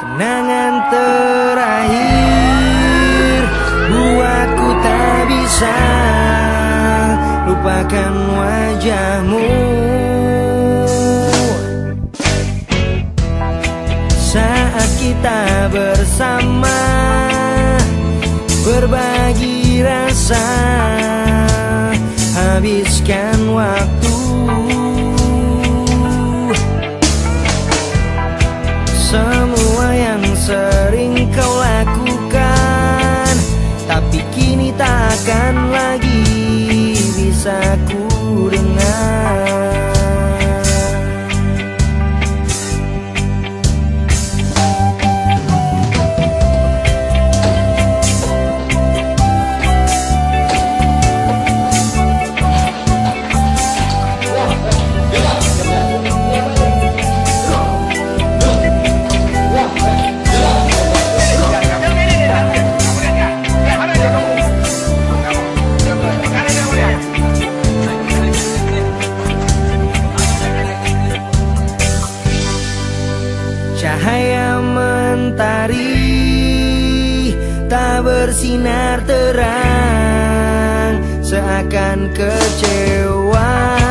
Kenangan terakhir buatku tak bisa lupakan wajahmu. Saat kita bersama berbagi rasa, habiskan waktu. Semua yang sering kau lakukan, tapi kini tak akan lagi bisa ku dengar. Cahaya mentari tak bersinar terang, seakan kecewa.